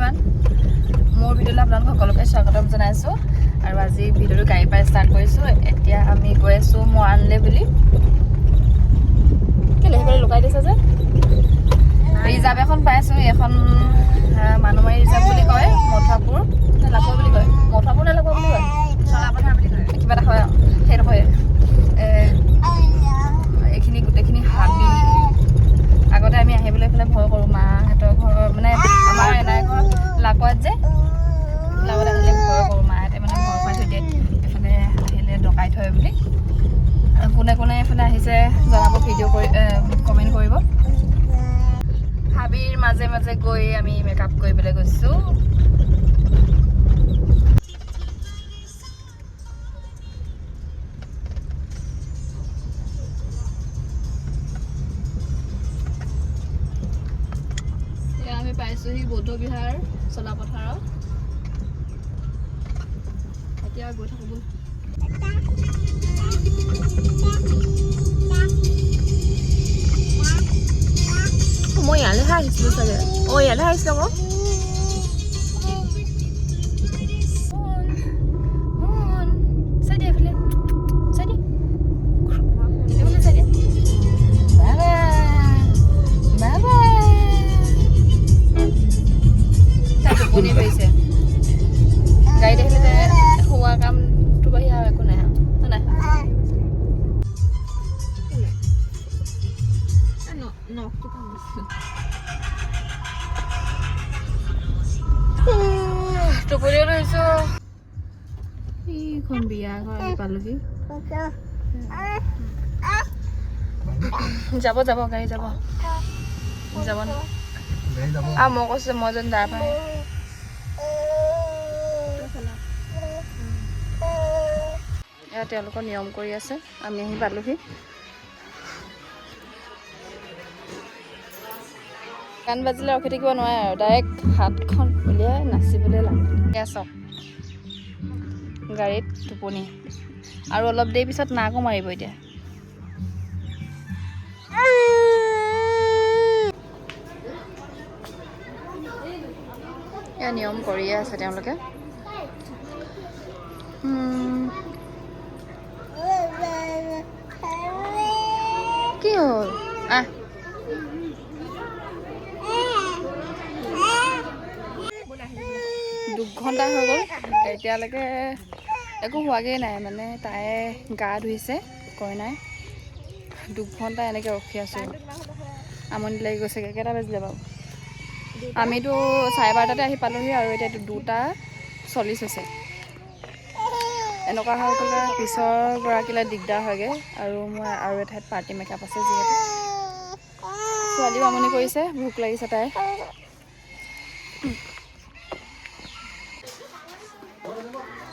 everyone মোৰ ভিডিঅ'লৈ আপোনালোক সকলোকে স্বাগতম জনাইছোঁ আৰু আজি ভিডিঅ'টো গাড়ীৰ পৰা ষ্টাৰ্ট কৰিছোঁ এতিয়া আমি গৈ আছোঁ মৰাণলৈ বুলি কেলে সেইফালে লুকাই দিছে যে ৰিজাৰ্ভ এখন পাইছোঁ এখন মানুহমাৰী ৰিজাৰ্ভ বুলি কয় মথুৰাপুৰ নে লাখুৱা বুলি কয় মথুৰাপুৰ নে লাখুৱা বুলি কয় চলাপথাৰ বুলি কয় কিবা এটা হয় সেইডোখৰে এইখিনি গোটেইখিনি হাবি আগতে আমি আহিবলৈ এইফালে ভয় কৰোঁ মাহঁতৰ ঘৰ মানে আমাৰ এনাই ঘৰ লাকুৱাত যে লাকুৱাত আহিলে ভয় কৰোঁ মাহঁতে মানে ভয় খুৱাই থৈ দিয়ে এইফালে আহিলে ডকাই থয় বুলি কোনে কোনে এইফালে আহিছে জনাব ভিডিঅ' কৰি কমেণ্ট কৰিব হাবিৰ মাজে মাজে গৈ আমি মেকআপ কৰিবলৈ গৈছোঁ আমি পাইছোঁহি বৌদ্ধ বিহাৰ চলাপথাৰত এতিয়া গৈ থাকোঁ মই ইয়ালৈহে আহিছিলোঁ চাগে ইয়ালৈ আহিছিলোঁ আকৌ টোপনি ধৰিছে গাড়ীত আহিলে হোৱা কামটো বাহিৰে আৰু একো নাই নাই টোপনিও ধৰিছোঁ এইখন বিয়া ঘৰ আহি পালোহি যাব যাব গাড়ী যাব যাব ন আৰু মই কৈছোঁ মই যেন তাৰ পৰা এয়া তেওঁলোকৰ নিয়ম কৰি আছে আমি আহি পালোহি গান বাজিলে ৰখি থাকিব নোৱাৰে আৰু ডাইৰেক্ট হাতখন উলিয়াই নাচিবলৈ লাগে এয়া চাওক গাড়ীত টোপনি আৰু অলপ দেৰি পিছত নাকো মাৰিব এতিয়া এয়া নিয়ম কৰিয়ে আছে তেওঁলোকে কি হ'ল আহ দুঘণ্টা হৈ গ'ল এতিয়ালৈকে একো হোৱাগৈ নাই মানে তাই গা ধুইছে কইনাই দুঘণ্টা এনেকৈ ৰখি আছোঁ আমনি লাগি গৈছেগৈ কেইটা বাজিলে বাৰু আমিতো 12:30 আহি পালোহি আৰু এতিয়া 2:40 হৈছে এনেকুৱা হৈ গ'লে পিছৰ গৰাকীলৈ দিগদাৰ হয়গৈ আৰু মই আৰু এঠাইত পাৰ্টি মেকআপ আছে যিহেতু ছোৱালীও আমনি কৰিছে ভোক লাগিছে তাই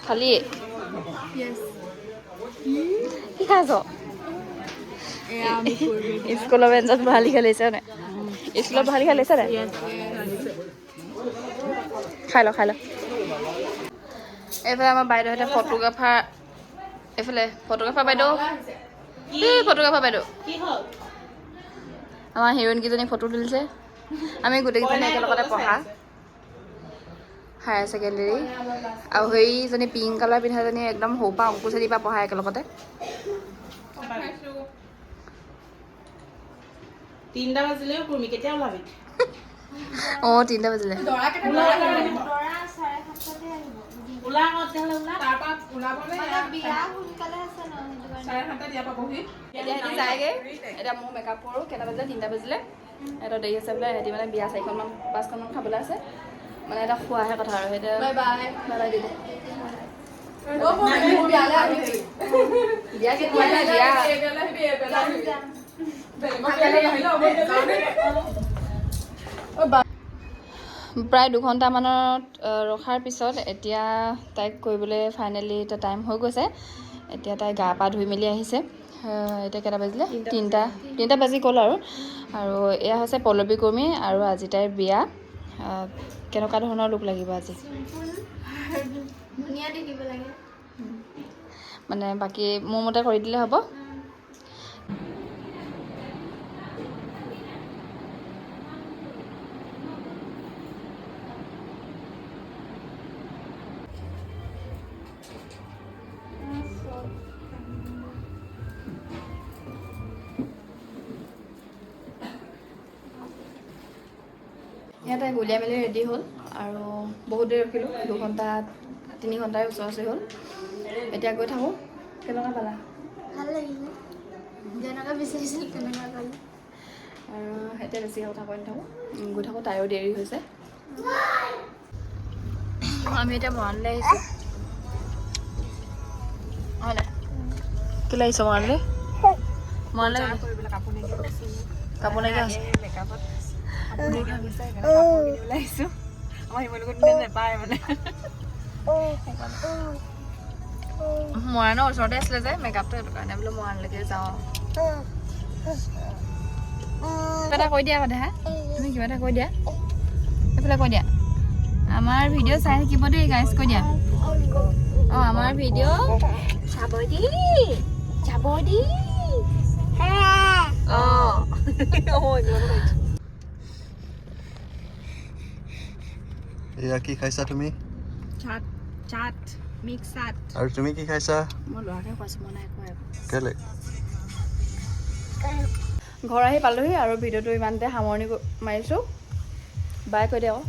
খালি কি খাইছ স্কুলৰ বেঞ্চত বহালি খেলিছে নে স্কুলত বহালি খেলিছে নে খাই ল এইফালে আমাৰ বাইদেউহঁতে ফটোগ্ৰাফাৰ এইফালে ফটোগ্ৰাফাৰ বাইদেউ আমাৰ হিৰইনকেইজনী ফটো তুলিছে আমি গোটেইকেইজনী একেলগতে পঢ়া হায়াৰ ছেকেণ্ডেৰী আৰু সেইজনী পিংক কালাৰ পিন্ধাজনী একদম সৰু পৰা অংকুচেৰীৰ পৰা পঢ়া একেলগতে 3টা বাজিলেও কুৰ্মি কেতিয়া ওলাবি 3টা বাজিলে যায়গৈ এতিয়া মোৰ মেকআপ কৰোঁ কেইটা বাজিলে 3টা বাজিলে এটা দেৰি আছে বোলে সিহঁতি মানে বিয়া 4-5খনমান খাবলৈ আছে মানে এটা খোৱাহে কথা আৰু সেইটো বাই বাই দিলে প্ৰায় 2 ঘণ্টামানত ৰখাৰ পিছত এতিয়া তাইক কৰিবলৈ ফাইনেলি এটা টাইম হৈ গৈছে এতিয়া তাই গা পা ধুই মেলি আহিছে এতিয়া কেইটা বাজিলে 3টা বাজি গ'ল আৰু এয়া হৈছে পল্লৱী কৰ্মী আৰু আজি তাইৰ বিয়া কেনেকুৱা ধৰণৰ লুক লাগিব আজি ধুনীয়া দেখিব লাগে মানে বাকী মোৰ মতে কৰি দিলে হ'ব ইয়াতে উলিয়াই মেলি ৰেডি হ'ল আৰু বহুত দেৰি ৰখিলোঁ 2 ঘণ্টা 3 ঘণ্টাৰ ওচৰা-ওচৰি হ'ল এতিয়া গৈ থাকোঁ কেনেকুৱা পালা ভাল লাগিলে যেনেকৈ বিচাৰিছিলোঁ তেনেকুৱা পালোঁ আৰু এতিয়া বেছি কথা কৈ নাথাকোঁ গৈ থাকোঁ তাইৰো দেৰি হৈছে আমি এতিয়া মৰাণলৈ আহিছোঁ হয়নে কি লাগিছে মৰাণলৈ কাপোৰ নাইকিয়া হৈছে মৰাণৰ ওচৰতে আছিলে যে মেকআপটো সেইটো কাৰণে বোলো মৰাণলৈকে যাওঁ কিবা এটা কৈ দিয়া কথা হা তুমি কিবা এটা কৈ দিয়া এইফালে কৈ দিয়া আমাৰ ভিডিঅ' চাই থাকিব দেই গাইজ কৈ দিয়া অঁ আমাৰ ভিডিঅ' চাব দি এয়া কি খাইছা তুমি চাট মিক্স চাট আৰু তুমি কি খাইছা মই ল'ৰাকে কৈছোঁ মই নাই কোৱা কেলে ঘৰ আহি পালোহি আৰু ভিডিঅ'টো ইমানতে সামৰণি মাৰিছোঁ বাই কৈ দিয়া আকৌ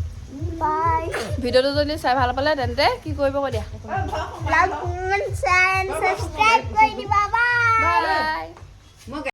বাই ভিডিঅ'টো যদি চাই ভাল পালে তেন্তে কি কৰিব কৈ দিয়া লাইক কমেন্ট এণ্ড সাবস্ক্ৰাইব কৰি দিবা বাই বাই